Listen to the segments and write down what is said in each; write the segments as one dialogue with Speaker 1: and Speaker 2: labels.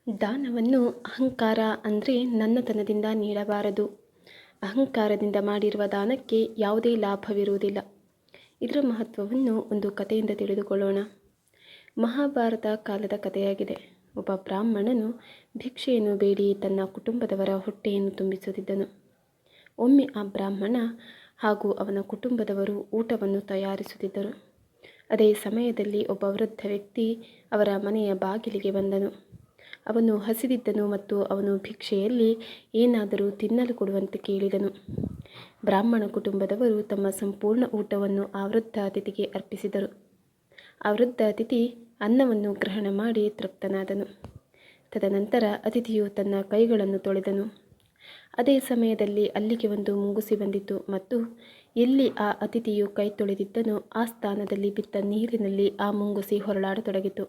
Speaker 1: ದಾನವನ್ನು ಅಹಂಕಾರ ಅಂದರೆ ನನ್ನತನದಿಂದ ನೀಡಬಾರದು. ಅಹಂಕಾರದಿಂದ ಮಾಡಿರುವ ದಾನಕ್ಕೆ ಯಾವುದೇ ಲಾಭವಿರುವುದಿಲ್ಲ. ಇದರ ಮಹತ್ವವನ್ನು ಒಂದು ಕಥೆಯಿಂದ ತಿಳಿದುಕೊಳ್ಳೋಣ. ಮಹಾಭಾರತ ಕಾಲದ ಕಥೆಯಾಗಿದೆ. ಒಬ್ಬ ಬ್ರಾಹ್ಮಣನು ಭಿಕ್ಷೆಯನ್ನು ಬೇಡಿ ತನ್ನ ಕುಟುಂಬದವರ ಹೊಟ್ಟೆಯನ್ನು ತುಂಬಿಸುತ್ತಿದ್ದನು. ಒಮ್ಮೆ ಆ ಬ್ರಾಹ್ಮಣ ಹಾಗೂ ಅವನ ಕುಟುಂಬದವರು ಊಟವನ್ನು ತಯಾರಿಸುತ್ತಿದ್ದರು. ಅದೇ ಸಮಯದಲ್ಲಿ ಒಬ್ಬ ವೃದ್ಧ ವ್ಯಕ್ತಿ ಅವರ ಮನೆಯ ಬಾಗಿಲಿಗೆ ಬಂದನು. ಅವನು ಹಸಿದಿದ್ದನು ಮತ್ತು ಅವನು ಭಿಕ್ಷೆಯಲ್ಲಿ ಏನಾದರೂ ತಿನ್ನಲು ಕೊಡುವಂತೆ ಕೇಳಿದನು. ಬ್ರಾಹ್ಮಣ ಕುಟುಂಬದವರು ತಮ್ಮ ಸಂಪೂರ್ಣ ಊಟವನ್ನು ಆ ವೃದ್ಧ ಅತಿಥಿಗೆ ಅರ್ಪಿಸಿದರು. ಆ ವೃದ್ಧ ಅತಿಥಿ ಅನ್ನವನ್ನು ಗ್ರಹಣ ಮಾಡಿ ತೃಪ್ತನಾದನು. ತದನಂತರ ಅತಿಥಿಯು ತನ್ನ ಕೈಗಳನ್ನು ತೊಳೆದನು. ಅದೇ ಸಮಯದಲ್ಲಿ ಅಲ್ಲಿಗೆ ಒಂದು ಮುಂಗುಸಿ ಬಂದಿತು ಮತ್ತು ಎಲ್ಲಿ ಆ ಅತಿಥಿಯು ಕೈ ತೊಳೆದಿದ್ದನೋ ಆ ಸ್ಥಾನದಲ್ಲಿ ಬಿದ್ದ ನೀರಿನಲ್ಲಿ ಆ ಮುಂಗುಸಿ ಹೊರಳಾಡತೊಡಗಿತು.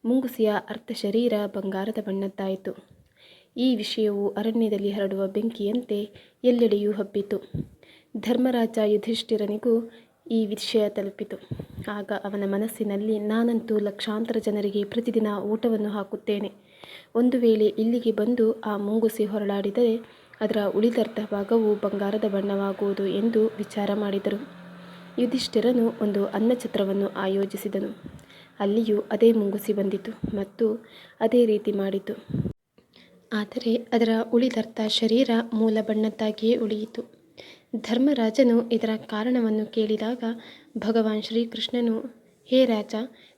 Speaker 1: ಮುಂಗುಸಿಯ ಅರ್ಧ ಶರೀರ ಬಂಗಾರದ ಬಣ್ಣದ್ದಾಯಿತು. ಈ ವಿಷಯವು ಅರಣ್ಯದಲ್ಲಿ ಹರಡುವ ಬೆಂಕಿಯಂತೆ ಎಲ್ಲೆಡೆಯೂ ಹಬ್ಬಿತು. ಧರ್ಮರಾಜ ಯುಧಿಷ್ಠಿರನಿಗೂ ಈ ವಿಷಯ ತಲುಪಿತು. ಆಗ ಅವನ ಮನಸ್ಸಿನಲ್ಲಿ, ನಾನಂತೂ ಲಕ್ಷಾಂತರ ಜನರಿಗೆ ಪ್ರತಿದಿನ ಊಟವನ್ನು ಹಾಕುತ್ತೇನೆ. ಒಂದು ವೇಳೆ ಇಲ್ಲಿಗೆ ಬಂದು ಆ ಮುಂಗುಸಿ ಹೊರಳಾಡಿದರೆ ಅದರ ಉಳಿದರ್ಧ ಭಾಗವು ಬಂಗಾರದ ಬಣ್ಣವಾಗುವುದು ಎಂದು ವಿಚಾರ ಮಾಡಿದರು. ಯುಧಿಷ್ಠಿರನು ಒಂದು ಅನ್ನಛತ್ರವನ್ನು ಆಯೋಜಿಸಿದನು. ಅಲ್ಲಿಯೂ ಅದೇ ಮುಂಗುಸಿ ಬಂದಿತು ಮತ್ತು ಅದೇ ರೀತಿ ಮಾಡಿತು. ಆದರೆ ಅದರ ಉಳಿದರ್ಧ ಶರೀರ ಮೂಲ ಬಣ್ಣದ್ದಾಗಿಯೇ ಉಳಿಯಿತು. ಧರ್ಮರಾಜನು ಇದರ ಕಾರಣವನ್ನು ಕೇಳಿದಾಗ ಭಗವಾನ್ ಶ್ರೀಕೃಷ್ಣನು, ಹೇ ರಾಜ,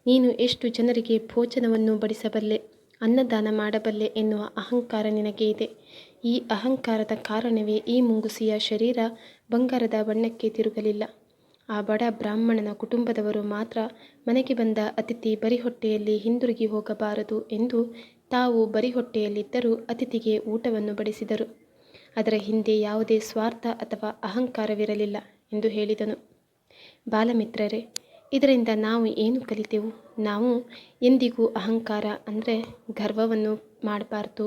Speaker 1: ನೀನು ಎಷ್ಟು ಜನರಿಗೆ ಭೋಜನವನ್ನು ಬಡಿಸಬಲ್ಲೆ, ಅನ್ನದಾನ ಮಾಡಬಲ್ಲೆ ಎನ್ನುವ ಅಹಂಕಾರ ನಿನಗೆ ಇದೆ. ಈ ಅಹಂಕಾರದ ಕಾರಣವೇ ಈ ಮುಂಗುಸಿಯ ಶರೀರ ಬಂಗಾರದ ಬಣ್ಣಕ್ಕೆ ತಿರುಗಲಿಲ್ಲ. ಆ ಬಡ ಬ್ರಾಹ್ಮಣನ ಕುಟುಂಬದವರು ಮಾತ್ರ ಮನೆಗೆ ಬಂದ ಅತಿಥಿ ಬರಿ ಹೊಟ್ಟೆಯಲ್ಲಿ ಹಿಂದಿರುಗಿ ಹೋಗಬಾರದು ಎಂದು ತಾವು ಬರಿ ಹೊಟ್ಟೆಯಲ್ಲಿದ್ದರೂ ಅತಿಥಿಗೆ ಊಟವನ್ನು ಬಡಿಸಿದರು. ಅದರ ಹಿಂದೆ ಯಾವುದೇ ಸ್ವಾರ್ಥ ಅಥವಾ ಅಹಂಕಾರವಿರಲಿಲ್ಲ ಎಂದು ಹೇಳಿದನು. ಬಾಲಮಿತ್ರರೇ, ಇದರಿಂದ ನಾವು ಏನು ಕಲಿತೆವು? ನಾವು ಎಂದಿಗೂ ಅಹಂಕಾರ ಅಂದರೆ ಗರ್ವವನ್ನು ಮಾಡಬಾರ್ದು.